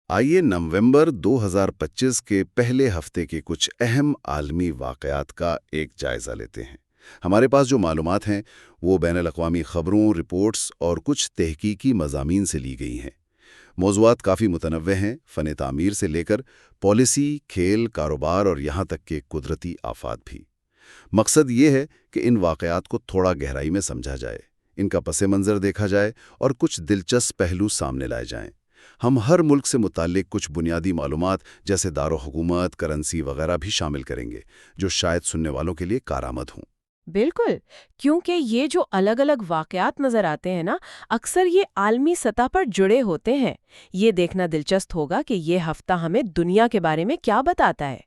آئیے نومبر 2025 کے پہلے ہفتے کے کچھ اہم عالمی واقعات کا ایک جائزہ لیتے ہیں۔ ہمارے پاس جو معلومات ہیں وہ بین الاقوامی خبروں، رپورٹس اور کچھ تحقیقی مضامین سے لی گئی ہیں۔ موضوعات کافی متنوع ہیں، فن تعمیر سے لے کر پالیسی، کھیل، کاروبار اور یہاں تک کہ قدرتی آفات بھی۔ مقصد یہ ہے کہ ان واقعات کو تھوڑا گہرائی میں سمجھا جائے، ان کا پس منظر دیکھا جائے اور کچھ دلچسپ پہلو سامنے لائے جائیں۔ ہم ہر ملک سے متعلق کچھ بنیادی معلومات جیسے دارالحکومت، کرنسی وغیرہ بھی شامل کریں گے، جو شاید سننے والوں کے لیے کارآمد ہوں۔ بالکل، کیونکہ یہ جو الگ الگ واقعات نظر آتے ہیں نا، اکثر یہ عالمی سطح پر جڑے ہوتے ہیں۔ یہ دیکھنا دلچسپ ہوگا کہ یہ ہفتہ ہمیں دنیا کے بارے میں کیا بتاتا ہے۔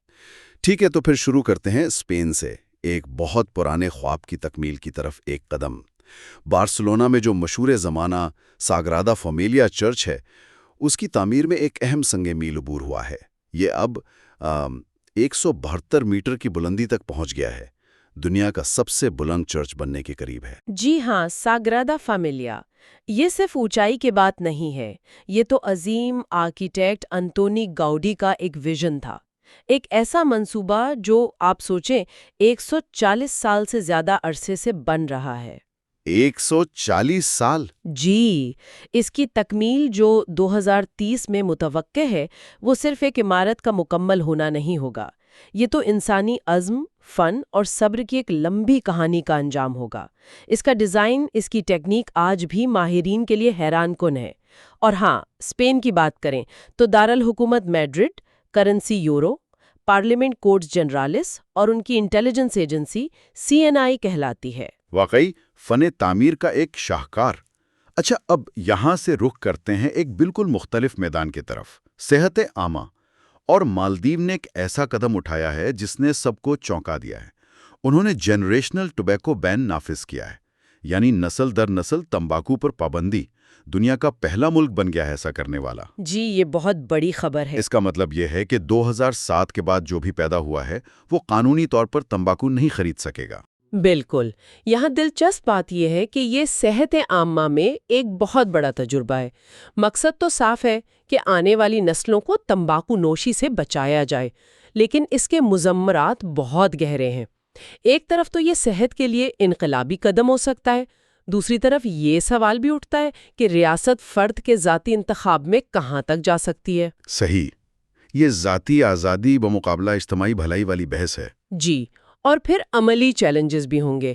ٹھیک ہے، تو پھر شروع کرتے ہیں اسپین سے، ایک بہت پرانے خواب کی تکمیل کی طرف ایک قدم۔ بارسلونا میں جو مشہور زمانہ ساگرادا فیملیا چرچ ہے، اس کی تعمیر میں ایک اہم سنگ میل عبور ہوا ہے۔ یہ اب 172 میٹر کی بلندی تک پہنچ گیا ہے، دنیا کا سب سے بلند چرچ بننے کے قریب ہے۔ جی ہاں، ساگرادا فیملیا یہ صرف اونچائی کی بات نہیں ہے، یہ تو عظیم آرکیٹیکٹ انتونی گاؤڈی کا ایک ویژن تھا۔ ایک ایسا منصوبہ جو آپ سوچیں 140 سال سے زیادہ عرصے سے بن رہا ہے۔ 140 سال؟ جی، اس کی تکمیل جو 2030 میں متوقع ہے، وہ صرف ایک عمارت کا مکمل ہونا نہیں ہوگا۔ یہ تو انسانی عزم، فن اور صبر کی ایک لمبی کہانی کا انجام ہوگا۔ اس کا ڈیزائن، اس کی ٹیکنیک آج بھی ماہرین کے لیے حیران کن ہے۔ اور ہاں، اسپین کی بات کریں تو دارالحکومت Madrid, currency euro, parliament Cortes Generales اور ان کی انٹیلیجنس ایجنسی CNI کہلاتی ہے۔ واقعی فن تعمیر کا ایک شاہکار۔ اچھا، اب یہاں سے رخ کرتے ہیں ایک بالکل مختلف میدان کی طرف، صحت عامہ۔ اور مالدیو نے ایک ایسا قدم اٹھایا ہے جس نے سب کو چونکا دیا ہے۔ انہوں نے جنریشنل ٹوبیکو بین نافذ کیا ہے، یعنی نسل در نسل تمباکو پر پابندی۔ دنیا کا پہلا ملک بن گیا ہے ایسا کرنے والا۔ جی، یہ بہت بڑی خبر ہے۔ اس کا مطلب یہ ہے کہ 2007 کے بعد جو بھی پیدا ہوا ہے وہ قانونی طور پر تمباکو نہیں خرید سکے گا۔ بالکل، یہاں دلچسپ بات یہ ہے کہ یہ صحت عامہ میں ایک بہت بڑا تجربہ ہے۔ مقصد تو صاف ہے کہ آنے والی نسلوں کو تمباکو نوشی سے بچایا جائے، لیکن اس کے مضمرات بہت گہرے ہیں۔ ایک طرف تو یہ صحت کے لیے انقلابی قدم ہو سکتا ہے، دوسری طرف یہ سوال بھی اٹھتا ہے کہ ریاست فرد کے ذاتی انتخاب میں کہاں تک جا سکتی ہے۔ صحیح، یہ ذاتی آزادی بمقابلہ اجتماعی بھلائی والی بحث ہے۔ جی، اور پھر عملی چیلنجز بھی ہوں گے۔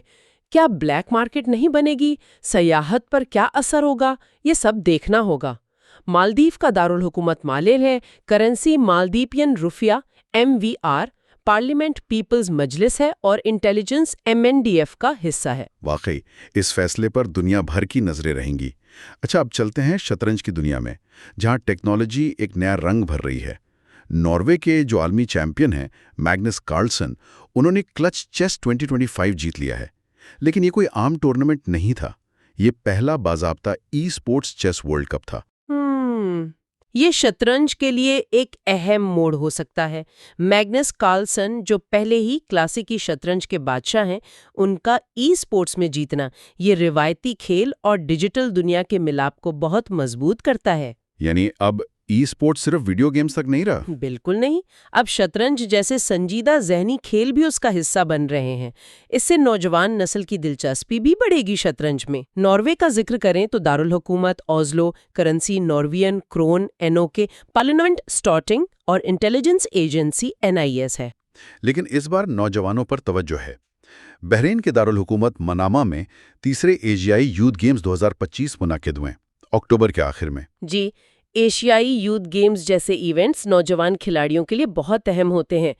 کیا بلیک مارکیٹ نہیں بنے گی؟ سیاحت پر کیا اثر ہوگا؟ یہ سب دیکھنا ہوگا۔ مالدیو کا دارالحکومت مالیل ہے، کرنسی مالدیپین روپیہ MVR، پارلیمنٹ پیپلز مجلس ہے اور انٹیلیجنس MNDF کا حصہ ہے۔ واقعی اس فیصلے پر دنیا بھر کی نظریں رہیں گی۔ اچھا، اب چلتے ہیں شطرنج کی دنیا میں، جہاں ٹیکنالوجی ایک نیا رنگ بھر رہی ہے۔ ناروے کے جو عالمی چیمپئن ہیں میگنس کارلسن، انہوں نے کلچ چیس 2025 جیت لیا ہے۔ لیکن یہ کوئی عام ٹورنامنٹ نہیں تھا، یہ پہلا باضابطہ اسپورٹس چیس ورلڈ کپ تھا۔ یہ شطرنج کے لیے ایک اہم موڑ ہو سکتا ہے۔ میگنس کارلسن جو پہلے ہی کلاسیکی شطرنج کے بادشاہ ہیں، ان کا اسپورٹس میں جیتنا یہ روایتی کھیل اور ڈیجیٹل دنیا کے ملاپ کو بہت مضبوط کرتا ہے۔ یعنی اب اسپورٹس صرف ویڈیو گیمز تک نہیں رہا؟ بالکل نہیں، اب شطرنج جیسے سنجیدہ ذہنی کھیل بھی اس کا حصہ بن رہے ہیں۔ اس سے نوجوان نسل کی دلچسپی بھی بڑھے گی شطرنج میں۔ ناروے کا ذکر کریں تو دارالحکومت اوزلو، کرنسی نارویئن کرون NOK، پارلیمنٹ اسٹارٹنگ اور انٹیلیجنس ایجنسی NIS ہے۔ لیکن اس بار نوجوانوں پر توجہ ہے۔ بحرین کے دارالحکومت منامہ میں تیسرے ایشیائی یوتھ گیمز 2025 منعقد ہوئے اکتوبر کے آخر میں۔ جی، ایشیائی یوتھ گیمز جیسے ایونٹس نوجوان کھلاڑیوں کے لیے بہت اہم ہوتے ہیں۔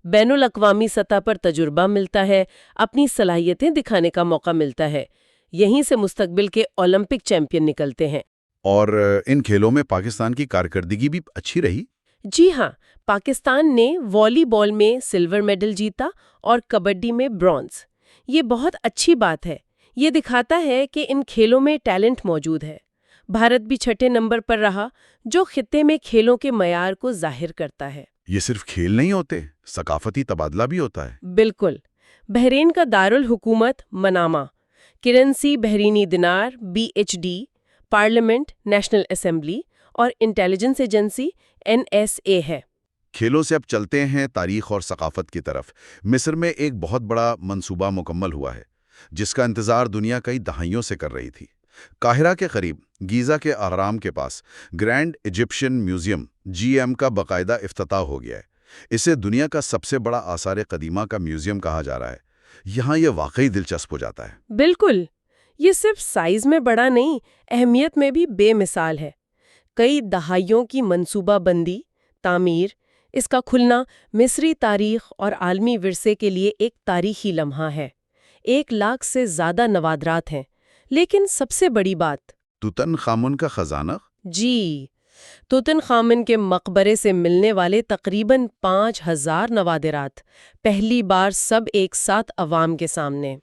بین الاقوامی سطح پر تجربہ ملتا ہے، اپنی صلاحیتیں دکھانے کا موقع ملتا ہے۔ یہیں سے مستقبل کے اولمپک چیمپئن نکلتے ہیں۔ اور ان کھیلوں میں پاکستان کی کارکردگی بھی اچھی رہی۔ جی ہاں، پاکستان نے والی بال میں سلور میڈل جیتا اور کبڈی میں برونز۔ یہ بہت اچھی بات ہے، یہ دکھاتا ہے کہ ان کھیلوں میں ٹیلنٹ موجود ہے۔ بھارت بھی چھٹے نمبر پر رہا، جو خطے میں کھیلوں کے معیار کو ظاہر کرتا ہے۔ یہ صرف کھیل نہیں ہوتے، ثقافتی تبادلہ بھی ہوتا ہے۔ بالکل، بحرین کا دارالحکومت منامہ، کرنسی بحرینی دینار BHD، پارلیمنٹ نیشنل اسمبلی اور انٹیلیجنس ایجنسی NSA ہے۔ کھیلوں سے اب چلتے ہیں تاریخ اور ثقافت کی طرف۔ مصر میں ایک بہت بڑا منصوبہ مکمل ہوا ہے جس کا انتظار دنیا کئی دہائیوں سے کر رہی تھی۔ قاہرہ کے قریب گیزا کے اہرام کے پاس گرینڈ ایجپشین میوزیم GEM کا باقاعدہ افتتاح ہو گیا ہے۔ اسے دنیا کا سب سے بڑا آثار قدیمہ کا میوزیم کہا جا رہا ہے۔ یہاں یہ واقعی دلچسپ ہو جاتا ہے۔ بالکل، یہ صرف سائز میں بڑا نہیں، اہمیت میں بھی بے مثال ہے۔ کئی دہائیوں کی منصوبہ بندی، تعمیر، اس کا کھلنا مصری تاریخ اور عالمی ورثے کے لیے ایک تاریخی لمحہ ہے۔ 1,00,000 سے زیادہ نوادرات ہیں، لیکن سب سے بڑی بات توتن خامن کا خزانہ؟ جی، توتن خامن کے مقبرے سے ملنے والے تقریباً 5,000 نوادرات پہلی بار سب ایک ساتھ عوام کے سامنے۔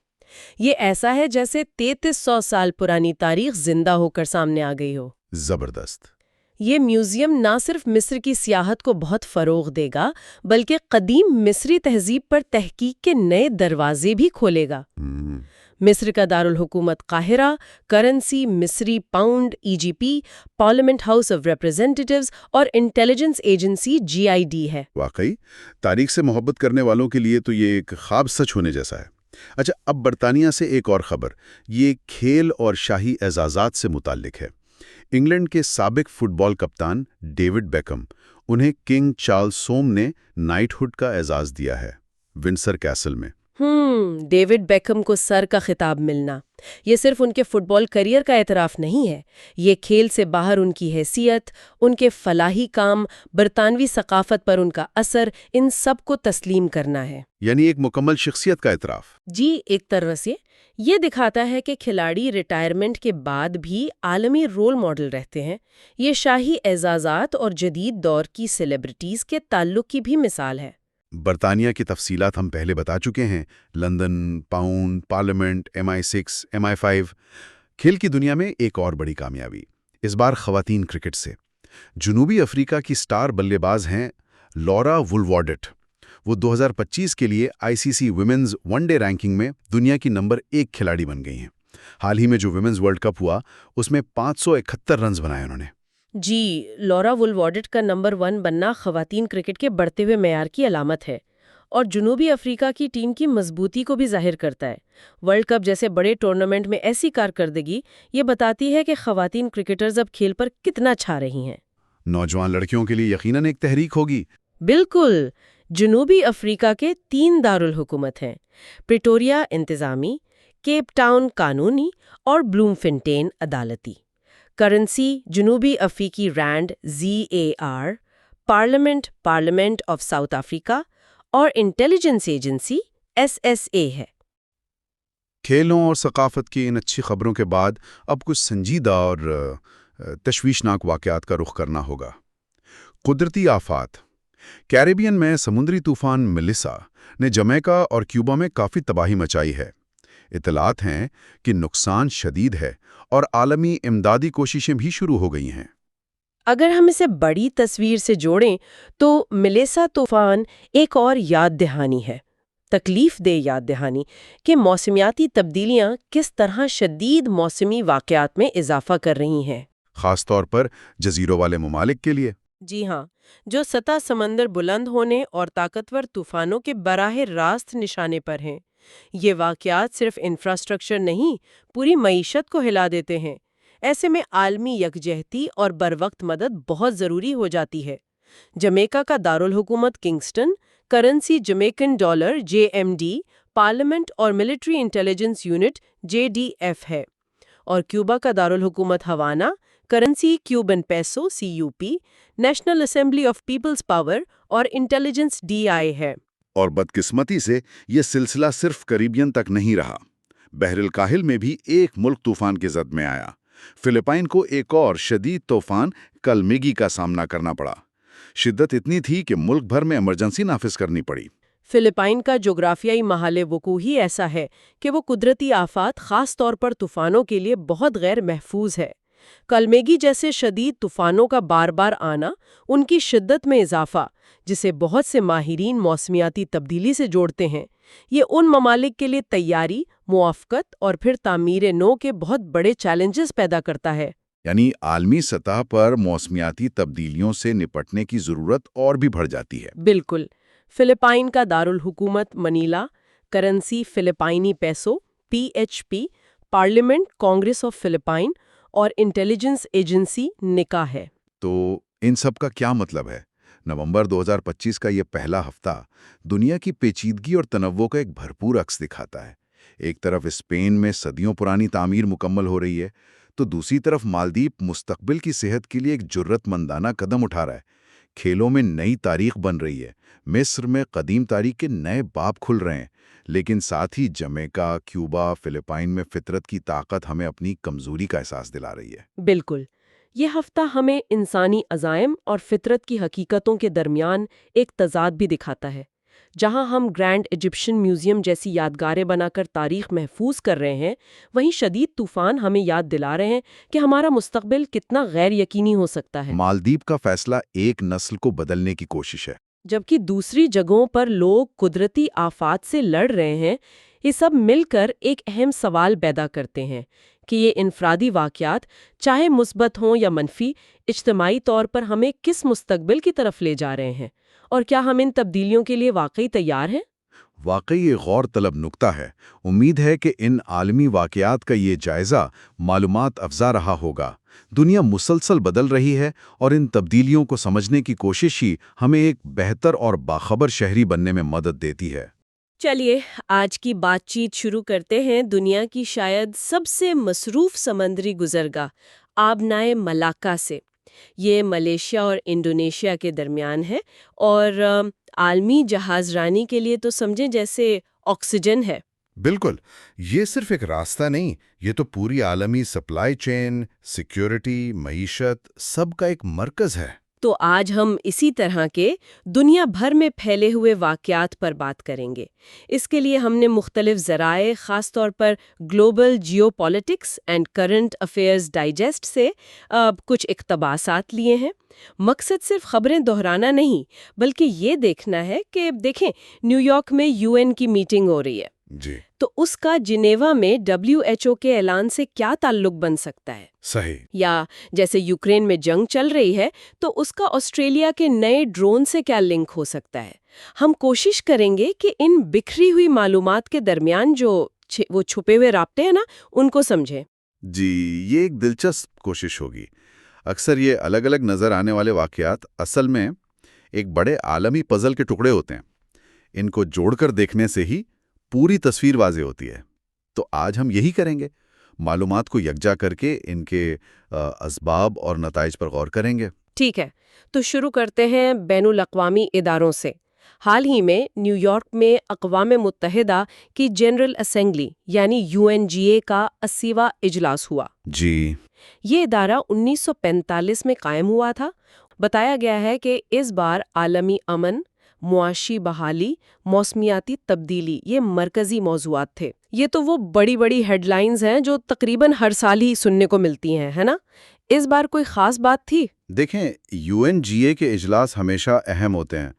یہ ایسا ہے جیسے 3300 سال پرانی تاریخ زندہ ہو کر سامنے آ گئی ہو۔ زبردست۔ یہ میوزیم نہ صرف مصر کی سیاحت کو بہت فروغ دے گا بلکہ قدیم مصری تہذیب پر تحقیق کے نئے دروازے بھی کھولے گا۔ مصر کا دارالحکومت قاہرہ، کرنسی مصری pound EGP، parliament house of representatives اور انٹیلیجنس ایجنسی GID ہے۔ واقعی تاریخ سے محبت کرنے والوں کے لیے تو یہ ایک خواب سچ ہونے جیسا ہے۔ اچھا، اب برطانیہ سے ایک اور خبر، یہ کھیل اور شاہی اعزازات سے متعلق ہے۔ انگلینڈ کے سابق فٹ بال کپتان ڈیوڈ بیکہم، انہیں کنگ چارلس سوم نے نائٹ ہوڈ کا اعزاز دیا ہے ونڈسر کیسل میں۔ ڈیوڈ بیکہم کو سر کا خطاب ملنا یہ صرف ان کے فٹ بال کیریئر کا اعتراف نہیں ہے، یہ کھیل سے باہر ان کی حیثیت، ان کے فلاحی کام، برطانوی ثقافت پر ان کا اثر، ان سب کو تسلیم کرنا ہے۔ یعنی ایک مکمل شخصیت کا اعتراف۔ جی، ایک طرح سے یہ دکھاتا ہے کہ کھلاڑی ریٹائرمنٹ کے بعد بھی عالمی رول ماڈل رہتے ہیں۔ یہ شاہی اعزازات اور جدید دور کی سیلیبریٹیز کے تعلق کی بھی مثال ہے۔ برطانیہ کی تفصیلات ہم پہلے بتا چکے ہیں، London, pound, parliament, MI6، MI5۔ کھیل کی دنیا میں ایک اور بڑی کامیابی، اس بار خواتین کرکٹ سے۔ جنوبی افریقہ کی سٹار بلے باز ہیں لورا وولوارڈٹ۔ وہ 2025 کے لیے ICC women's one day ranking میں دنیا کی نمبر 1 کھلاڑی بن گئی ہیں۔ حال ہی میں جو ویمنز ورلڈ کپ ہوا اس میں 571 رنز بنائے انہوں نے۔ جی، لورا وولوارڈٹ کا نمبر 1 بننا خواتین کرکٹ کے بڑھتے ہوئے معیار کی علامت ہے اور جنوبی افریقہ کی ٹیم کی مضبوطی کو بھی ظاہر کرتا ہے۔ ورلڈ کپ جیسے بڑے ٹورنامنٹ میں ایسی کارکردگی یہ بتاتی ہے کہ خواتین کرکٹرز اب کھیل پر کتنا چھا رہی ہیں۔ نوجوان لڑکیوں کے لیے یقیناً ایک تحریک ہوگی۔ بالکل۔ جنوبی افریقہ کے 3 دارالحکومت ہیں، پریٹوریا انتظامی، کیپ ٹاؤن قانونی اور بلومفنٹین عدالتی۔ کرنسی جنوبی افریقی رینڈ ZAR، parliament of South Africa اور انٹیلیجنس ایجنسی SSA ہے۔ کھیلوں اور ثقافت کی ان اچھی خبروں کے بعد اب کچھ سنجیدہ اور تشویشناک واقعات کا رخ کرنا ہوگا۔ قدرتی آفات۔ کیریبین میں سمندری طوفان میلیسا نے جمیکا اور کیوبا میں کافی تباہی مچائی ہے۔ اطلاعات ہیں کہ نقصان شدید ہے اور عالمی امدادی کوششیں بھی شروع ہو گئی ہیں۔ اگر ہم اسے بڑی تصویر سے جوڑیں تو میلیسا طوفان ایک اور یاد دہانی ہے، تکلیف دہ یاد دہانی کہ موسمیاتی تبدیلیاں کس طرح شدید موسمی واقعات میں اضافہ کر رہی ہیں، خاص طور پر جزیروں والے ممالک کے لیے۔ جی ہاں، جو سطح سمندر بلند ہونے اور طاقتور طوفانوں کے براہ راست نشانے پر ہیں۔ یہ واقعات صرف انفراسٹرکچر نہیں، پوری معیشت کو ہلا دیتے ہیں۔ ایسے میں عالمی یکجہتی اور بروقت مدد بہت ضروری ہو جاتی ہے۔ جمیکا کا دارالحکومت Kingston, currency Jamaican dollar JMD، parliament اور ملٹری انٹیلیجنس یونٹ JDF ہے، اور کیوبا کا دارالحکومت Havana, currency Cuban peso CUP، national assembly of people's power اور انٹیلیجنس DI ہے۔ اور بدقسمتی سے یہ سلسلہ صرف کریبین تک نہیں رہا۔ بحر الکاہل میں بھی ایک ملک طوفان کی زد میں آیا۔ فلپائن کو ایک اور شدید طوفان کلمیگی کا سامنا کرنا پڑا۔ شدت اتنی تھی کہ ملک بھر میں ایمرجنسی نافذ کرنی پڑی۔ فلپائن کا جغرافیائی محل وقوع ہی ایسا ہے کہ وہ قدرتی آفات، خاص طور پر طوفانوں کے لیے بہت غیر محفوظ ہے۔ کلمیگی جیسے شدید طوفانوں کا بار بار آنا، ان کی شدت میں اضافہ، جسے بہت سے ماہرین موسمیاتی تبدیلی سے جوڑتے ہیں، یہ ان ممالک کے لیے تیاری، موافقت اور پھر تعمیر نو کے بہت بڑے چیلنجز پیدا کرتا ہے۔ یعنی عالمی سطح پر موسمیاتی تبدیلیوں سے نپٹنے کی ضرورت اور بھی بڑھ جاتی ہے۔ بالکل۔ فلپائن کا دارالحکومت منیلا، کرنسی فلپائنی passive PHP، parliament Congress of Philippines اور انٹیلیجنس ایجنسی نکا ہے۔ تو ان سب کا کیا مطلب ہے؟ نومبر 2025 کا یہ پہلا ہفتہ دنیا کی پیچیدگی اور تنوع کا ایک بھرپور عکس دکھاتا ہے۔ ایک طرف اسپین میں صدیوں پرانی تعمیر مکمل ہو رہی ہے، تو دوسری طرف مالدیپ مستقبل کی صحت کے لیے ایک جرت مندانہ قدم اٹھا رہا ہے۔ کھیلوں میں نئی تاریخ بن رہی ہے، مصر میں قدیم تاریخ کے نئے باب کھل رہے ہیں، لیکن ساتھ ہی جمیکا، کیوبا، فلپائن میں فطرت کی طاقت ہمیں اپنی کمزوری کا احساس دلا رہی ہے۔ بالکل۔ یہ ہفتہ ہمیں انسانی عزائم اور فطرت کی حقیقتوں کے درمیان ایک تضاد بھی دکھاتا ہے۔ جہاں ہم گرینڈ ایجپشن میوزیم جیسی یادگاریں بنا کر تاریخ محفوظ کر رہے ہیں، وہیں شدید طوفان ہمیں یاد دلا رہے ہیں کہ ہمارا مستقبل کتنا غیر یقینی ہو سکتا ہے۔ مالدیپ کا فیصلہ ایک نسل کو بدلنے کی کوشش ہے۔ جبکہ دوسری جگہوں پر لوگ قدرتی آفات سے لڑ رہے ہیں، یہ سب مل کر ایک اہم سوال پیدا کرتے ہیں کہ یہ انفرادی واقعات، چاہے مثبت ہوں یا منفی، اجتماعی طور پر ہمیں کس مستقبل کی طرف لے جا رہے ہیں، اور کیا ہم ان تبدیلیوں کے لیے واقعی تیار ہیں؟ واقعی یہ غور طلب نکتہ ہے۔ امید ہے کہ ان عالمی واقعات کا یہ جائزہ معلومات افزا رہا ہوگا۔ دنیا مسلسل بدل رہی ہے، اور ان تبدیلیوں کو سمجھنے کی کوشش ہی ہمیں ایک بہتر اور باخبر شہری بننے میں مدد دیتی ہے۔ چلیے آج کی بات چیت شروع کرتے ہیں دنیا کی شاید سب سے مصروف سمندری گزرگاہ آبنائے ملاکا سے۔ یہ ملیشیا اور انڈونیشیا کے درمیان ہے، اور عالمی جہاز رانی کے لیے تو سمجھیں جیسے آکسیجن ہے۔ بالکل، یہ صرف ایک راستہ نہیں، یہ تو پوری عالمی سپلائی چین، سیکیورٹی، معیشت، سب کا ایک مرکز ہے۔ تو آج ہم اسی طرح کے دنیا بھر میں پھیلے ہوئے واقعات پر بات کریں گے۔ اس کے لیے ہم نے مختلف ذرائع، خاص طور پر global geopolitics and current affairs digest سے کچھ اقتباسات لیے ہیں۔ مقصد صرف خبریں دہرانا نہیں، بلکہ یہ دیکھنا ہے کہ دیکھیں نیو یارک میں UN کی میٹنگ ہو رہی ہے، جی تو اس کا جنیوا میں WHO کے اعلان سے کیا تعلق بن سکتا ہے؟ صحیح۔ یا جیسے یوکرین میں جنگ چل رہی ہے، تو اس کا آسٹریلیا کے نئے ڈرون سے کیا لنک ہو سکتا ہے؟ ہم کوشش کریں گے کہ ان بکھری ہوئی معلومات کے درمیان جو وہ چھپے ہوئے رابطے ہیں نا، ان کو سمجھیں۔ جی، یہ ایک دلچسپ کوشش ہوگی۔ اکثر یہ الگ الگ نظر آنے والے واقعات اصل میں ایک بڑے عالمی پزل کے ٹکڑے ہوتے ہیں۔ ان کو جوڑ کر دیکھنے سے ہی پوری تصویر واضح ہوتی ہے۔ تو آج ہم یہی کریں گے، معلومات کو یکجا کر کے ان کے اسباب اور نتائج پر غور کریں گے۔ ٹھیک ہے، تو شروع کرتے ہیں بین الاقوامی اداروں سے۔ حال ہی میں نیو یارک میں اقوام متحدہ کی جنرل اسمبلی یعنی UNGA کا 80واں اجلاس ہوا۔ جی، یہ ادارہ 1945 میں قائم ہوا تھا۔ بتایا گیا ہے کہ اس بار عالمی امن، معاشی بحالی، موسمیاتی تبدیلی یہ مرکزی موضوعات تھے۔ یہ تو وہ بڑی بڑی ہیڈ لائنز ہیں جو تقریباً ہر سال ہی سننے کو ملتی ہیں، ہے نا؟ اس بار کوئی خاص بات تھی؟ دیکھیں، UNGA کے اجلاس ہمیشہ اہم ہوتے ہیں،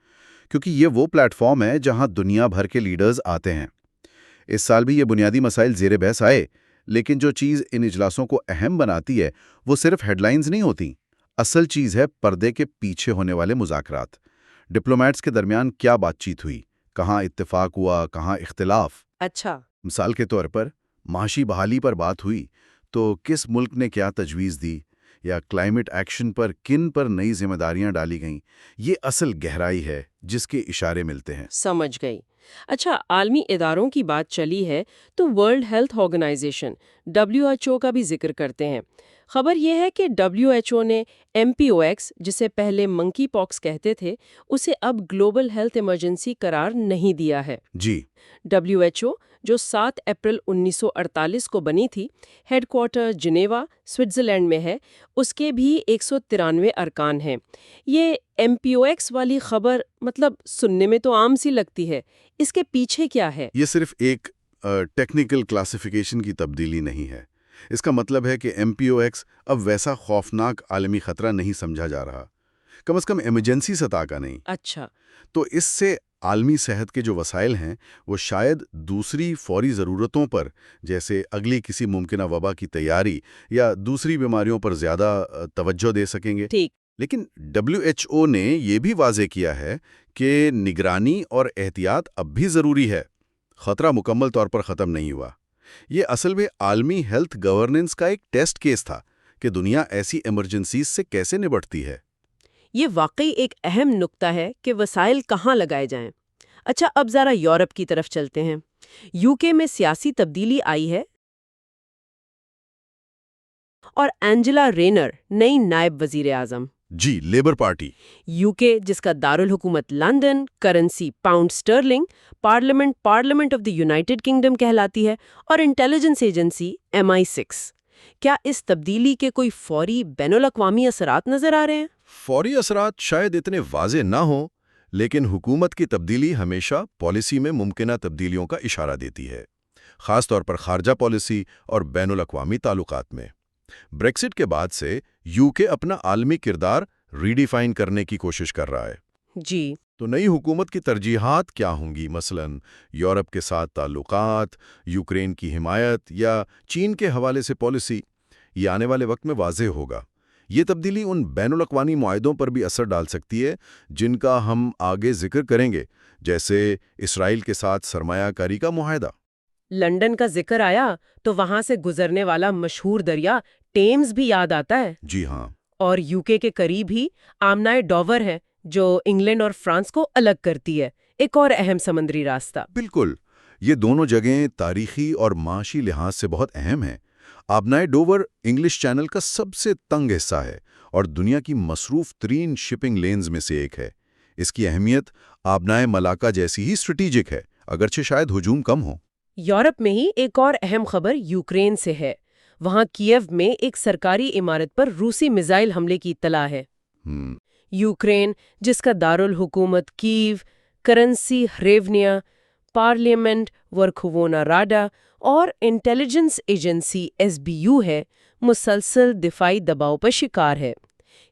کیونکہ یہ وہ پلیٹ فارم ہے جہاں دنیا بھر کے لیڈرز آتے ہیں۔ اس سال بھی یہ بنیادی مسائل زیر بحث آئے، لیکن جو چیز ان اجلاسوں کو اہم بناتی ہے وہ صرف ہیڈ لائنز نہیں ہوتی۔ اصل چیز ہے پردے کے پیچھے ہونے والے مذاکرات۔ ڈپلومیٹس کے درمیان کیا بات چیت ہوئی، کہاں اتفاق ہوا، کہاں اختلاف۔ اچھا۔ مثال کے طور پر معاشی بحالی پر بات ہوئی تو کس ملک نے کیا تجویز دی، یا کلائمیٹ ایکشن پر کن پر نئی ذمہ داریاں ڈالی گئیں۔ یہ اصل گہرائی ہے جس کے اشارے ملتے ہیں۔ سمجھ گئی۔ اچھا، عالمی اداروں کی بات چلی ہے تو ورلڈ ہیلتھ آرگنائزیشن WHO کا بھی ذکر کرتے ہیں۔ خبر یہ ہے کہ WHO نے MPOX، جسے پہلے منکی پاکس کہتے تھے، اسے اب گلوبل ہیلتھ ایمرجنسی قرار نہیں دیا ہے۔ جی، WHO جو 7 اپریل 1948 کو بنی تھی، ہیڈ کوارٹر جنیوا، سوئٹزرلینڈ میں ہے۔ اس کے بھی 193 ارکان ہیں۔ یہ MPOX والی خبر مطلب سننے میں تو عام سی لگتی ہے، اس کے پیچھے کیا ہے؟ یہ صرف ایک ٹیکنیکل کلاسیفیکیشن کی تبدیلی نہیں ہے۔ اس کا مطلب ہے کہ MPOX اب ویسا خوفناک عالمی خطرہ نہیں سمجھا جا رہا، کم از کم ایمرجنسی سطح کا نہیں۔ اچھا۔ تو اس سے عالمی صحت کے جو وسائل ہیں وہ شاید دوسری فوری ضرورتوں پر، جیسے اگلی کسی ممکنہ وبا کی تیاری یا دوسری بیماریوں پر زیادہ توجہ دے سکیں گے۔ ٹھیک۔ لیکن WHO نے یہ بھی واضح کیا ہے کہ نگرانی اور احتیاط اب بھی ضروری ہے۔ خطرہ مکمل طور پر ختم نہیں ہوا۔ یہ اصل میں عالمی ہیلتھ گورننس کا ایک ٹیسٹ کیس تھا کہ دنیا ایسی ایمرجنسیز سے کیسے نبٹتی ہے۔ یہ واقعی ایک اہم نقطہ ہے کہ وسائل کہاں لگائے جائیں۔ اچھا، اب ذرا یورپ کی طرف چلتے ہیں۔ UK میں سیاسی تبدیلی آئی ہے اور اینجلا رینر نئی نائب وزیر اعظم۔ جی، لیبر پارٹی۔ UK جس کا دارالحکومت London, currency pound Sterling, parliament of the United kingdom کہلاتی ہے، اور انٹیلیجنس ایجنسی MI6۔ کیا اس تبدیلی کے کوئی فوری بین الاقوامی اثرات نظر آ رہے ہیں؟ فوری اثرات شاید اتنے واضح نہ ہوں، لیکن حکومت کی تبدیلی ہمیشہ پالیسی میں ممکنہ تبدیلیوں کا اشارہ دیتی ہے، خاص طور پر خارجہ پالیسی اور بین الاقوامی تعلقات میں۔ بریکسٹ کے بعد سے UK اپنا عالمی کردار ریڈیفائن کرنے کی کوشش کر رہا ہے۔ جی، تو نئی حکومت کی ترجیحات کیا ہوں گی؟ مثلاً یورپ کے ساتھ تعلقات، یوکرین کی حمایت یا چین کے حوالے سے پالیسی؟ یہ آنے والے وقت میں واضح ہوگا۔ یہ تبدیلی ان بین الاقوامی معاہدوں پر بھی اثر ڈال سکتی ہے جن کا ہم آگے ذکر کریں گے، جیسے اسرائیل کے ساتھ سرمایہ کاری کا معاہدہ۔ لندن کا ذکر آیا تو وہاں سے گزرنے والا مشہور دریا ٹیمز بھی یاد آتا ہے۔ جی ہاں۔ اور UK کے قریب ہی آمنائے ڈوور ہے جو انگلینڈ اور فرانس کو الگ کرتی ہے، ایک اور اہم سمندری راستہ۔ بالکل، یہ دونوں جگہیں تاریخی اور معاشی لحاظ سے بہت اہم ہیں۔ آبنائے ڈوور انگلش چینل کا سب سے تنگ حصہ ہے اور دنیا کی مصروف ترین شپنگ لینز میں سے ایک ہے۔ اس کی اہمیت آبنائے ملاکا جیسی ہی اسٹریٹیجک ہے، اگرچہ شاید ہجوم کم ہو۔ یورپ میں ہی ایک اور اہم خبر یوکرین سے ہے۔ وہاں کیو میں ایک سرکاری عمارت پر روسی میزائل حملے کی اطلاع ہے۔ یوکرین جس کا دارالحکومت کیو، کرنسی ہریونیا، پارلیمنٹ ورکھوونا راڈا اور انٹیلیجنس ایجنسی SBU ہے، مسلسل دفاعی دباؤ پر شکار ہے۔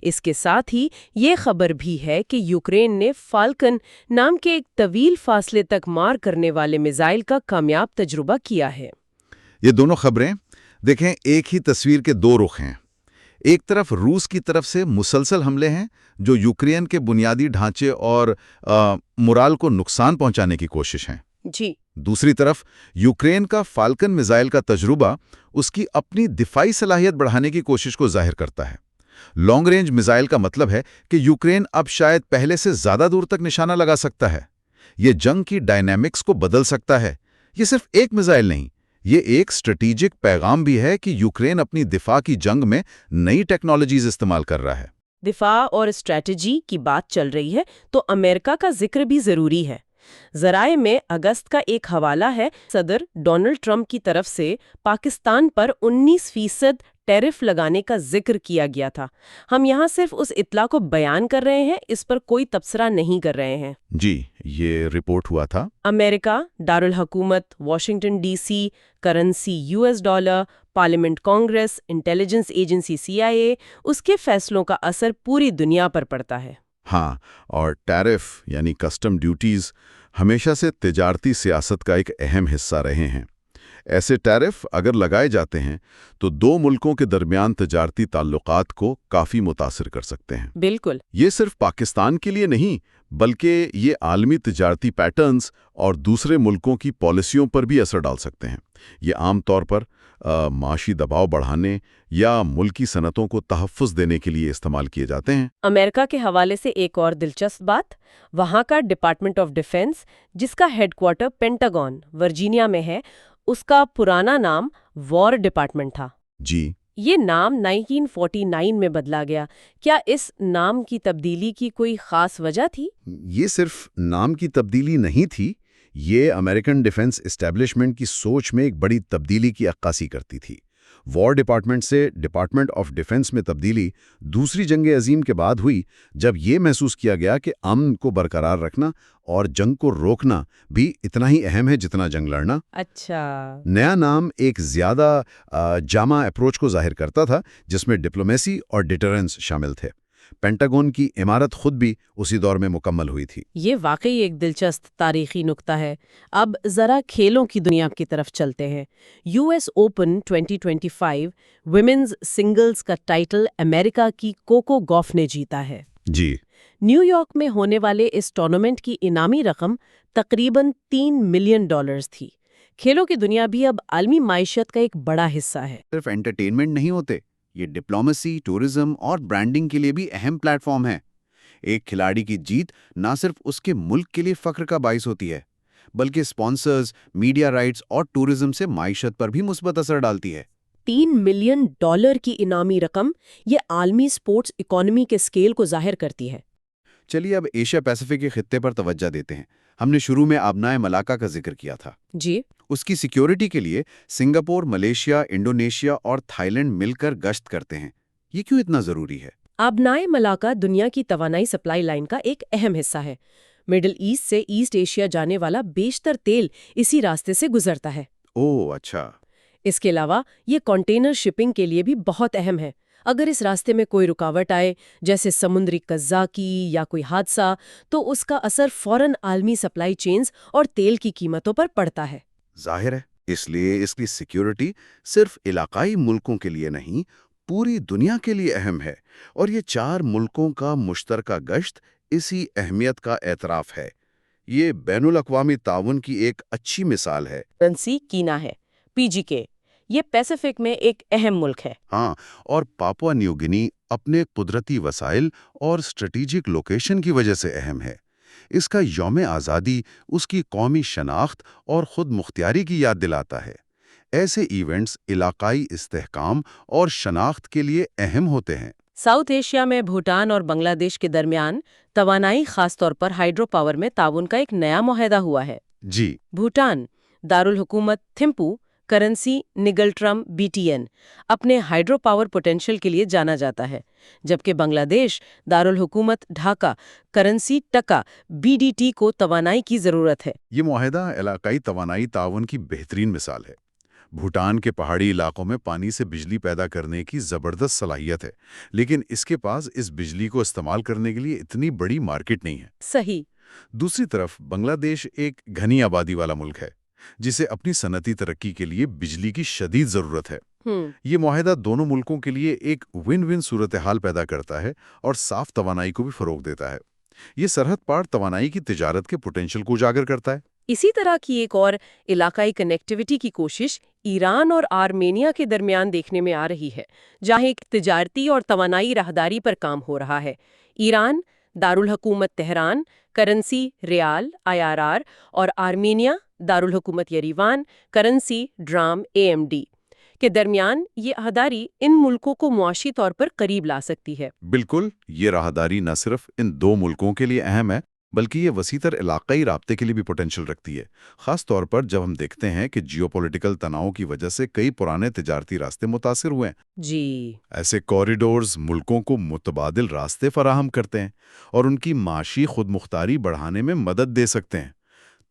اس کے ساتھ ہی یہ خبر بھی ہے کہ یوکرین نے فالکن نام کے ایک طویل فاصلے تک مار کرنے والے میزائل کا کامیاب تجربہ کیا ہے۔ یہ دونوں خبریں دیکھیں، ایک ہی تصویر کے دو رخ ہیں۔ ایک طرف روس کی طرف سے مسلسل حملے ہیں جو یوکرین کے بنیادی ڈھانچے اور مورال کو نقصان پہنچانے کی کوشش ہیں۔ جی، دوسری طرف یوکرین کا فالکن میزائل کا تجربہ اس کی اپنی دفاعی صلاحیت بڑھانے کی کوشش کو ظاہر کرتا ہے۔ لانگ رینج میزائل کا مطلب ہے کہ یوکرین اب شاید پہلے سے زیادہ دور تک نشانہ لگا سکتا ہے۔ یہ جنگ کی ڈائنامکس کو بدل سکتا ہے۔ یہ صرف ایک میزائل نہیں، یہ ایک اسٹریٹیجک پیغام بھی ہے کہ یوکرین اپنی دفاع کی جنگ میں نئی ٹیکنالوجیز استعمال کر رہا ہے۔ دفاع اور اسٹریٹجی کی بات چل رہی ہے تو امریکہ کا ذکر بھی ضروری ہے۔ ذرائع میں اگست کا ایک حوالہ ہے، صدر ڈونلڈ ٹرمپ کی طرف سے پاکستان پر 19% ٹیرف لگانے کا ذکر کیا گیا تھا۔ ہم یہاں صرف اس اطلاع کو بیان کر رہے ہیں، اس پر کوئی تبصرہ نہیں کر رہے ہیں۔ جی، یہ رپورٹ ہوا تھا۔ امریکہ، دارالحکومت Washington DC، currency US dollar, parliament Congress, intelligence agency CIA، اس کے فیصلوں کا اثر پوری دنیا پر پڑتا ہے۔ ہاں، اور ٹیرف یعنی کسٹم ڈیوٹیز ہمیشہ سے تجارتی سیاست کا ایک اہم حصہ رہے ہیں۔ ایسے ٹیرف اگر لگائے جاتے ہیں تو دو ملکوں کے درمیان تجارتی تعلقات کو کافی متاثر کر سکتے ہیں۔ بالکل۔ یہ صرف پاکستان کے لیے نہیں، بلکہ یہ عالمی تجارتی پیٹرنز اور دوسرے ملکوں کی پالیسیوں پر بھی اثر ڈال سکتے ہیں۔ یہ عام طور پر معاشی دباؤ بڑھانے یا ملکی صنعتوں کو تحفظ دینے کے لیے استعمال کیے جاتے ہیں۔ امریکہ کے حوالے سے ایک اور دلچسپ بات، وہاں کا ڈپارٹمنٹ آف ڈیفنس جس کا ہیڈ کوارٹر پینٹاگون ورجینیا میں ہے، اس کا پرانا نام وار ڈپارٹمنٹ تھا۔ جی، یہ نام 1949 میں بدلا گیا۔ کیا اس نام کی تبدیلی کی کوئی خاص وجہ تھی؟ یہ صرف نام کی تبدیلی نہیں تھی، یہ امریکن ڈیفنس اسٹیبلشمنٹ کی سوچ میں ایک بڑی تبدیلی کی عکاسی کرتی تھی۔ وار ڈپارٹمنٹ سے ڈپارٹمنٹ آف ڈیفنس میں تبدیلی دوسری جنگ عظیم کے بعد ہوئی، جب یہ محسوس کیا گیا کہ امن کو برقرار رکھنا اور جنگ کو روکنا بھی اتنا ہی اہم ہے جتنا جنگ لڑنا۔ اچھا۔ نیا نام ایک زیادہ جامع اپروچ کو ظاہر کرتا تھا جس میں ڈپلومیسی اور ڈیٹرنس شامل تھے۔ پینٹاگون کی عمارت خود بھی اسی دور میں مکمل ہوئی تھی۔ یہ واقعی ایک دلچسپ تاریخی نکتہ ہے۔ اب ذرا کھیلوں کی دنیا کی طرف چلتے ہیں۔ U S open 2025 women's singles کا ٹائٹل امریکہ کی کوکو گوف نے جیتا ہے۔ جی، نیو یارک میں ہونے والے اس ٹورنامنٹ کی انعامی رقم تقریباً $3 ملین تھی۔ کھیلوں کی دنیا بھی اب عالمی معیشت کا ایک بڑا حصہ ہے۔ صرف انٹرٹینمنٹ نہیں ہوتے، یہ ڈپلومیسی، ٹورزم اور برانڈنگ کے لیے بھی اہم پلیٹ فارم ہے۔ ایک کھلاڑی کی جیت نہ صرف اس کے ملک کے لیے فخر کا باعث ہوتی ہے، بلکہ اسپانسرز، میڈیا رائٹس اور ٹورزم سے معیشت پر بھی مثبت اثر ڈالتی ہے۔ $3 ملین کی انعامی رقم یہ عالمی سپورٹس اکانومی کے اسکیل کو ظاہر کرتی ہے۔ چلیے اب ایشیا پیسیفک کے خطے پر توجہ دیتے ہیں۔ ہم نے شروع میں آبنائے ملاکا کا ذکر کیا تھا۔ جی، اس کی سیکیورٹی کے لیے سنگاپور، ملیشیا، انڈونیشیا اور تھائی لینڈ مل کر گشت کرتے ہیں۔ یہ کیوں اتنا ضروری ہے؟ آبنائے ملاکا دنیا کی توانائی سپلائی لائن کا ایک اہم حصہ ہے۔ مڈل ایسٹ سے ایسٹ ایشیا جانے والا بیشتر تیل اسی راستے سے گزرتا ہے۔ اوہ اچھا۔ اس کے علاوہ یہ کنٹینر شپنگ کے لیے بھی بہت اہم ہے۔ اگر اس راستے میں کوئی رکاوٹ آئے، جیسے سمندری قزاق کی یا کوئی حادثہ، تو اس کا اثر فوراً عالمی سپلائی چینز اور تیل کی قیمتوں پر پڑتا ہے۔ ظاہر ہے، اس لیے اس کی سیکیورٹی صرف علاقائی ملکوں کے لیے نہیں، پوری دنیا کے لیے اہم ہے، اور یہ 4 ملکوں کا مشترکہ گشت اسی اہمیت کا اعتراف ہے۔ یہ بین الاقوامی تعاون کی ایک اچھی مثال ہے۔ کرنسی کینا ہے، PGK، یہ پیسیفک میں ایک اہم ملک ہے۔ ہاں، اور پاپوا نیو گنی اپنے قدرتی وسائل اور اسٹریٹجک لوکیشن کی وجہ سے اہم ہے۔ اس کا یوم آزادی اس کی قومی شناخت اور خود مختاری کی یاد دلاتا ہے۔ ایسے ایونٹس علاقائی استحکام اور شناخت کے لیے اہم ہوتے ہیں۔ ساؤتھ ایشیا میں بھوٹان اور بنگلہ دیش کے درمیان توانائی، خاص طور پر ہائیڈرو پاور میں تعاون کا ایک نیا معاہدہ ہوا ہے۔ جی، بھوٹان دارالحکومت تھمپو، کرنسی نگلٹرم BTN، اپنے ہائیڈرو پاور پوٹینشل کے لیے جانا جاتا ہے، جبکہ بنگلہ دیش دارالحکومت ڈھاکہ، کرنسی ٹکا BDT کو توانائی کی ضرورت ہے۔ یہ معاہدہ علاقائی توانائی تعاون کی بہترین مثال ہے۔ بھوٹان کے پہاڑی علاقوں میں پانی سے بجلی پیدا کرنے کی زبردست صلاحیت ہے، لیکن اس کے پاس اس بجلی کو استعمال کرنے کے لیے اتنی بڑی مارکیٹ نہیں ہے۔ صحیح۔ دوسری طرف بنگلہ دیش ایک گھنی آبادی والا ملک ہے، جسے اپنی صنعتی ترقی کے لیے بجلی کی شدید ضرورت ہے۔ یہ معاہدہ دونوں ملکوں کے لیے ایک ون ون صورتحال پیدا کرتا ہے اور صاف توانائی کو بھی فروغ دیتا ہے۔ یہ سرحد پار توانائی کی تجارت کے پوٹینشل کو اجاگر کرتا ہے۔ اسی طرح کی ایک اور علاقائی کنیکٹیویٹی کی کوشش ایران اور آرمینیا کے درمیان دیکھنے میں آ رہی ہے، جہاں ایک تجارتی اور توانائی راہداری پر کام ہو رہا ہے۔ ایران دارالحکومت تہران، کرنسی ریال IRR، اور آرمینیا دارالحکومت یریوان، کرنسی ڈرام AMD کے درمیان یہ راہداری ان ملکوں کو معاشی طور پر قریب لا سکتی ہے۔ بالکل، یہ راہداری نہ صرف ان 2 ملکوں کے لیے اہم ہے، بلکہ یہ وسیع تر علاقائی رابطے کے لیے بھی پوٹینشل رکھتی ہے، خاص طور پر جب ہم دیکھتے ہیں کہ جیو پولیٹیکل تناؤ کی وجہ سے کئی پرانے تجارتی راستے متاثر ہوئے ہیں۔ جی، ایسے کوریڈورز ملکوں کو متبادل راستے فراہم کرتے ہیں اور ان کی معاشی خود مختاری بڑھانے میں مدد دے سکتے ہیں۔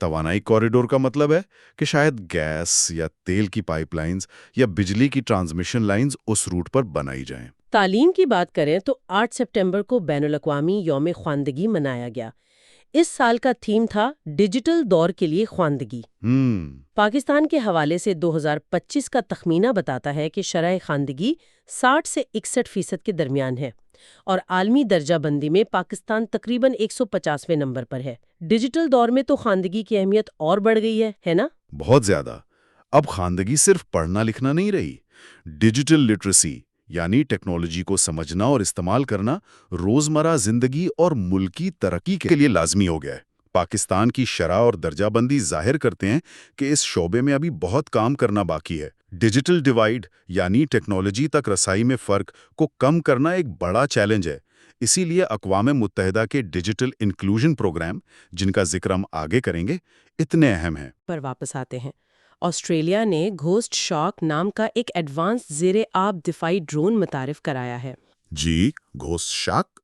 توانائی کوریڈور کا مطلب ہے کہ شاید گیس یا تیل کی پائپ لائنز یا بجلی کی ٹرانسمیشن لائنز اس روٹ پر بنائی جائیں۔ تعلیم کی بات کریں تو 8 سپٹمبر کو بین الاقوامی یوم خواندگی منایا گیا۔ اس سال کا تھیم تھا ڈیجیٹل دور کے لیے خواندگی۔ پاکستان کے حوالے سے 2025 کا تخمینہ بتاتا ہے کہ شرح خواندگی 60 سے 61% کے درمیان ہے، اور عالمی درجہ بندی میں پاکستان تقریباً 150ویں نمبر پر ہے۔ ڈیجیٹل دور میں تو خواندگی کی اہمیت اور بڑھ گئی ہے نا؟ بہت زیادہ۔ اب خواندگی صرف پڑھنا لکھنا نہیں رہی، ڈیجیٹل لٹریسی یعنی ٹیکنالوجی کو سمجھنا اور استعمال کرنا روزمرہ زندگی اور ملکی ترقی کے لیے لازمی ہو گیا ہے۔ پاکستان کی شرح اور درجہ بندی ظاہر کرتے ہیں کہ اس شعبے میں ابھی بہت کام کرنا باقی ہے۔ ڈیجیٹل ڈیوائیڈ یعنی ٹیکنالوجی تک رسائی میں فرق کو کم کرنا ایک بڑا چیلنج ہے۔ اسی لیے اقوام متحدہ کے ڈیجیٹل انکلوژن پروگرام، جن کا ذکر ہم آگے کریں گے، اتنے اہم ہیں۔ پر واپس آتے ہیں۔ آسٹریلیا نے گھوسٹ شارک نام کا ایک ایڈوانس زیر آب دفاعی ڈرون متعارف کرایا ہے۔ جی، گھوسٹ شارک؟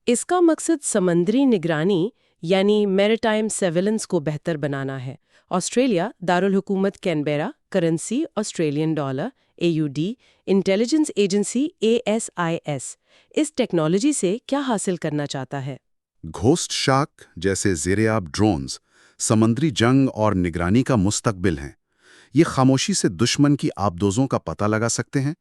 اس کا مقصد سمندری نگرانی یعنی میریٹائم سرویلنس کو بہتر بنانا ہے۔ آسٹریلیا دارالحکومت Canberra, currency Australian dollar AUD، intelligence agency ASIS اس ٹیکنالوجی سے کیا حاصل کرنا چاہتا ہے؟ گھوسٹ شارک جیسے زیر آب ڈرونز سمندری جنگ اور نگرانی کا مستقبل ہیں۔ یہ خاموشی سے دشمن کی آبدوزوں کا پتہ لگا سکتے ہیں،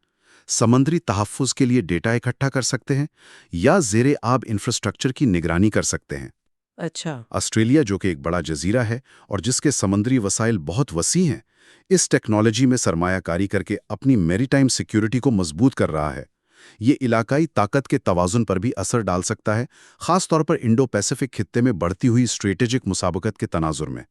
سمندری تحفظ کے لیے ڈیٹا اکٹھا کر سکتے ہیں یا زیر آب انفراسٹرکچر کی نگرانی کر سکتے ہیں۔ اچھا، آسٹریلیا جو کہ ایک بڑا جزیرہ ہے اور جس کے سمندری وسائل بہت وسیع ہیں، اس ٹیکنالوجی میں سرمایہ کاری کر کے اپنی میری ٹائم سیکیورٹی کو مضبوط کر رہا ہے۔ یہ علاقائی طاقت کے توازن پر بھی اثر ڈال سکتا ہے، خاص طور پر انڈو پیسیفک خطے میں بڑھتی ہوئی اسٹریٹجک مسابقت کے تناظر میں۔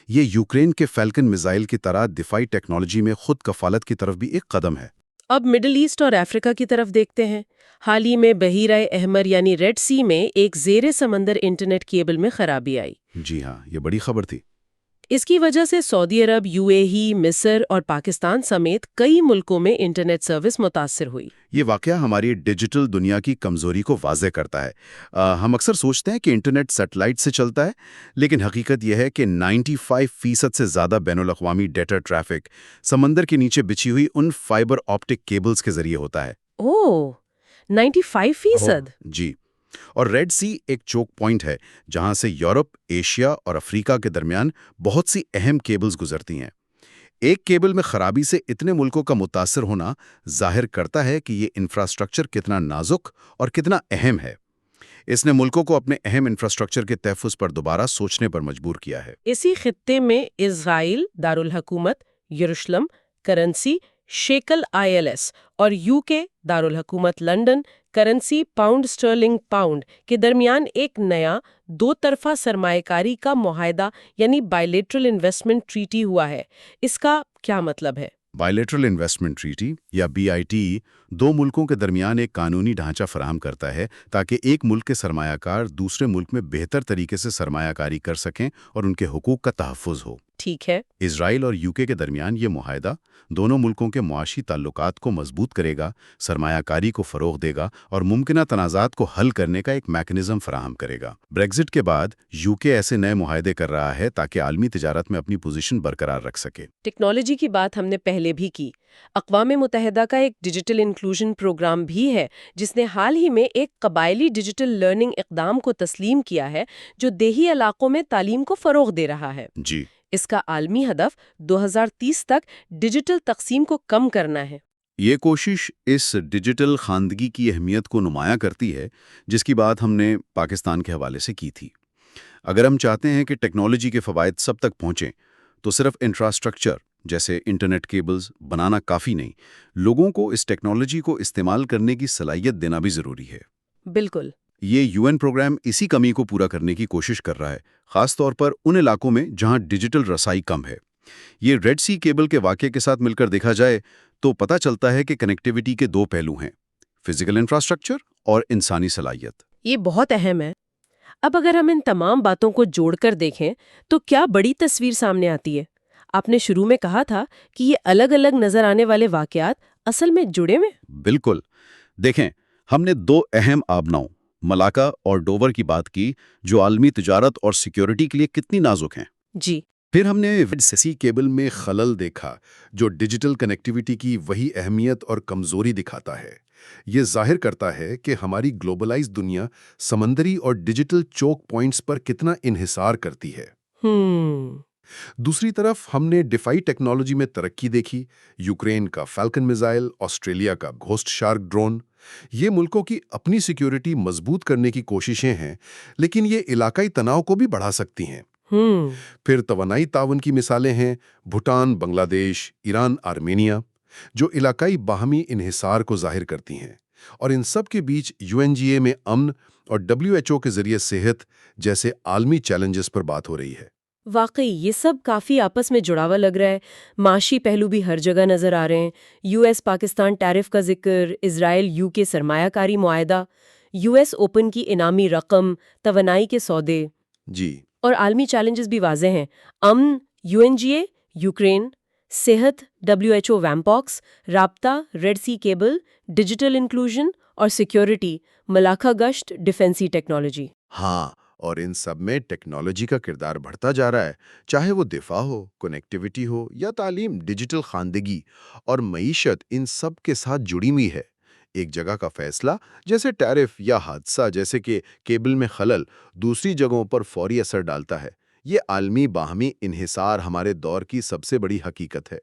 یہ یوکرین کے فیلکن میزائل کی طرح دفاعی ٹیکنالوجی میں خود کفالت کی طرف بھی ایک قدم ہے۔ اب مڈل ایسٹ اور افریقہ کی طرف دیکھتے ہیں۔ حال ہی میں بحیرہ احمر یعنی ریڈ سی میں ایک زیر سمندر انٹرنیٹ کیبل میں خرابی آئی۔ جی ہاں، یہ بڑی خبر تھی۔ اس کی وجہ سے سعودی عرب، UAE، مصر اور پاکستان سمیت کئی ملکوں میں انٹرنیٹ سروس متاثر ہوئی۔ یہ واقعہ ہماری ڈیجیٹل دنیا کی کمزوری کو واضح کرتا ہے۔ ہم اکثر سوچتے ہیں کہ انٹرنیٹ سیٹلائٹ سے چلتا ہے، لیکن حقیقت یہ ہے کہ 95% سے زیادہ بین الاقوامی ڈیٹا ٹریفک سمندر کے نیچے بچھی ہوئی ان فائبر آپٹک کیبلز کے ذریعے ہوتا ہے۔ اوہ، 95%؟ جی، اور ریڈ سی ایک چوک پوائنٹ ہے جہاں سے یورپ، ایشیا اور افریقہ کے درمیان بہت سی اہم کیبلز گزرتی ہیں۔ ایک کیبل میں خرابی سے اتنے ملکوں کا متاثر ہونا ظاہر کرتا ہے کہ یہ انفراسٹرکچر کتنا نازک اور کتنا اہم ہے۔ اس نے ملکوں کو اپنے اہم انفراسٹرکچر کے تحفظ پر دوبارہ سوچنے پر مجبور کیا ہے۔ اسی خطے میں اسرائیل دارالحکومت یروشلم، کرنسی شیکل ILS اور UK دارالحکومت London, currency pound Stirling pound کے درمیان ایک نیا دو طرفہ سرمایہ کاری کا معاہدہ یعنی بائیلیٹرل انویسٹمنٹ ٹریٹی ہوا ہے۔ اس کا کیا مطلب ہے؟ بائیلیٹرل انویسٹمنٹ ٹریٹی یا BIT دو ملکوں کے درمیان ایک قانونی ڈھانچہ فراہم کرتا ہے تاکہ ایک ملک کے سرمایہ کار دوسرے ملک میں بہتر طریقے سے سرمایہ کاری کر سکیں اور ان کے حقوق کا تحفظ ہو۔ ٹھیک ہے۔ اسرائیل اور UK کے درمیان یہ معاہدہ دونوں ملکوں کے معاشی تعلقات کو مضبوط کرے گا، سرمایہ کاری کو فروغ دے گا اور ممکنہ تنازعات کو حل کرنے کا ایک میکانزم فراہم کرے گا۔ بریگزٹ کے بعد UK ایسے نئے معاہدے کر رہا ہے تاکہ عالمی تجارت میں اپنی پوزیشن برقرار رکھ سکے۔ ٹیکنالوجی کی بات ہم نے پہلے بھی کی۔ اقوام متحدہ کا ایک ڈیجیٹل انکلوژن پروگرام بھی ہے جس نے حال ہی میں ایک قبائلی ڈیجیٹل لرننگ اقدام کو تسلیم کیا ہے جو دیہی علاقوں میں تعلیم کو فروغ دے رہا ہے۔ جی، اس کا عالمی ہدف 2030 تک ڈیجیٹل تقسیم کو کم کرنا ہے۔ یہ کوشش اس ڈیجیٹل خواندگی کی اہمیت کو نمایاں کرتی ہے جس کی بات ہم نے پاکستان کے حوالے سے کی تھی۔ اگر ہم چاہتے ہیں کہ ٹیکنالوجی کے فوائد سب تک پہنچیں تو صرف انفراسٹرکچر جیسے انٹرنیٹ کیبلز بنانا کافی نہیں، لوگوں کو اس ٹیکنالوجی کو استعمال کرنے کی صلاحیت دینا بھی ضروری ہے۔ بالکل۔ یہ UN پروگرام اسی کمی کو پورا کرنے کی کوشش کر رہا ہے، خاص طور پر ان علاقوں میں جہاں ڈیجیٹل رسائی کم ہے۔ یہ ریڈ سی کیبل کے واقعے کے ساتھ مل کر دیکھا جائے تو پتہ چلتا ہے کہ کنیکٹیوٹی کے دو پہلو ہیں، فزیکل انفراسٹرکچر اور انسانی صلاحیت۔ یہ بہت اہم ہے۔ اب اگر ہم ان تمام باتوں کو جوڑ کر دیکھیں تو کیا بڑی تصویر سامنے آتی ہے؟ آپ نے شروع میں کہا تھا کہ یہ الگ الگ نظر آنے والے واقعات اصل میں جڑے ہوئے۔ بالکل، دیکھیں، ہم نے دو اہم آبناؤں ملاکا اور ڈوور کی بات کی جو عالمی تجارت اور سیکیورٹی کے لیے کتنی نازک ہیں۔ جی۔ پھر ہم نے ریڈ سی کیبل میں خلل دیکھا جو ڈیجیٹل کنیکٹیوٹی کی وہی اہمیت اور کمزوری دکھاتا ہے۔ یہ ظاہر کرتا ہے کہ ہماری گلوبلائز دنیا سمندری اور ڈیجیٹل چوک پوائنٹس پر کتنا انحصار کرتی ہے۔ دوسری طرف ہم نے دفاعی ٹیکنالوجی میں ترقی دیکھی، یوکرین کا فیلکن میزائل، آسٹریلیا کا گھوسٹ شارک ڈرون۔ یہ ملکوں کی اپنی سیکیورٹی مضبوط کرنے کی کوششیں ہیں، لیکن یہ علاقائی تناؤ کو بھی بڑھا سکتی ہیں۔ پھر توانائی تعاون کی مثالیں ہیں، بھوٹان، بنگلہ دیش، ایران، آرمینیا، جو علاقائی باہمی انحصار کو ظاہر کرتی ہیں۔ اور ان سب کے بیچ UNGA میں امن اور WHO کے ذریعے صحت جیسے عالمی چیلنجز پر بات ہو رہی ہے۔ واقعی یہ سب کافی آپس میں جڑا ہوا لگ رہا ہے۔ معاشی پہلو بھی ہر جگہ نظر آ رہے ہیں۔ US پاکستان ٹیرف کا ذکر، اسرائیل UK سرمایہ کاری معاہدہ، US اوپن کی انعامی رقم، توانائی کے سودے، جی، اور عالمی چیلنجز بھی واضح ہیں۔ امن، UNGA، یوکرین، صحت، WHO ویمپاکس، رابطہ، ریڈ سی کیبل، ڈیجیٹل انکلوژن اور سیکیورٹی، ملاقہ گشت، ڈیفینسی ٹیکنالوجی۔ ہاں، اور ان سب میں ٹیکنالوجی کا کردار بڑھتا جا رہا ہے، چاہے وہ دفاع ہو، کنیکٹیویٹی ہو یا تعلیم، ڈیجیٹل خواندگی اور معیشت ان سب کے ساتھ جڑی ہوئی ہے۔ ایک جگہ کا فیصلہ جیسے ٹیرف یا حادثہ جیسے کہ کیبل میں خلل دوسری جگہوں پر فوری اثر ڈالتا ہے۔ یہ عالمی باہمی انحصار ہمارے دور کی سب سے بڑی حقیقت ہے۔